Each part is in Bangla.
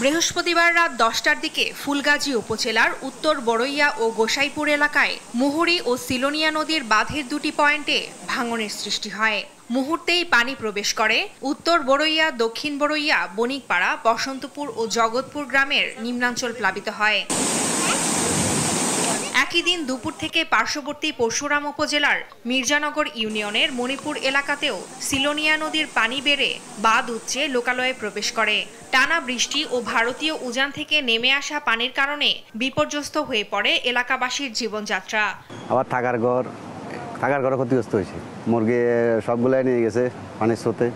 বৃহস্পতিবার রাত 10টার দিকে ফুলগাজী উপজেলার উত্তর বড়ইয়া ও গোসাইপুর এলাকায় মুহুরী ও সিলোনিয়া নদীর বাঁধের দুটি পয়েন্টে ভাঙনের সৃষ্টি হয়। মুহূর্তেই পানি প্রবেশ করে উত্তর বড়ইয়া, দক্ষিণ বড়ইয়া, বণিকপাড়া, বসন্তপুর ও জগৎপুর গ্রামের নিম্নাঞ্চল প্লাবিত হয়। একই দিন দুপুর থেকে পার্শ্ববর্তী পরশুরাম উপজেলার মির্জানগর ইউনিয়নের মণিপুর এলাকাতেও সিলোনিয়া নদীর পানি বেড়ে বাঁধ উচ্চে লোকালয়ে প্রবেশ করে। টানা বৃষ্টি ও ভারতীয় উজান থেকে নেমে আসা পানির কারণে বিপর্যস্ত হয়ে পড়ে এলাকাবাসীর জীবনযাত্রা। আবার থাকার ঘর ক্ষতিগ্রস্ত হয়েছে, মুরগি সবগুলাই নিয়ে গেছে পানির স্রোতে।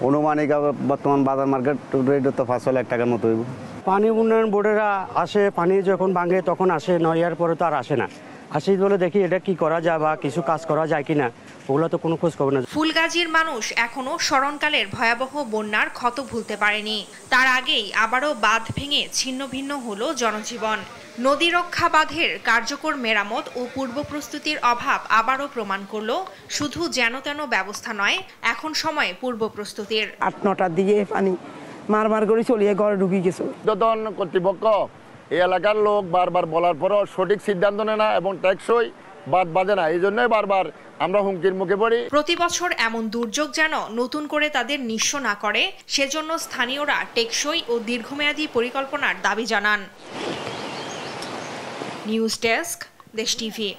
অনুমানিক বর্তমান বাজার মার্কেট রেট তো 5 লাখ টাকার মতো হইব। পানি উন্নয়ন বোর্ডেরা আসে, পানি যখন ভাঙে তখন আসে, নয়ার পরে তো আর আসে না। আসি বলে দেখি এটা কি করা যায় বা কিছু কাজ করা যায় কিনা, ওগুলো তো কোনো খোঁজ খবর না। ফুলগাজীর মানুষ এখনো স্মরণকালের ভয়াবহ বন্যার ক্ষত ভুলতে পারেনি। তার আগেই আবারও বাঁধ ভেঙে ছিন্ন ভিন্ন হলো জনজীবন। নদী রক্ষা বাঁধের কার্যকর মেরামত ও পূর্ব প্রস্তুতির অভাব আবারও প্রমাণ করলো শুধু যেন তেন ব্যবস্থা নয়, এখন সময় পূর্ব প্রস্তুতির। 8-9টার দিকে পানি মারমার করে চলিয়ে ঘরে ঢুকে গেছে। যতন কর্তৃপক্ষ এই এলাকার লোক বারবার বলার পরও সঠিক সিদ্ধান্ত নেয় না এবং টেকসই বাদ বাঁধে না, এই জন্যই বারবার আমরা হুমকির মুখে পড়ি। প্রতি বছর এমন দুর্যোগ যেন নতুন করে তাদের নিঃস্ব না করে, সেজন্য স্থানীয়রা টেকসই ও দীর্ঘমেয়াদী পরিকল্পনার দাবি জানান। নিউজ ডেস্ক, দেশ টিভি।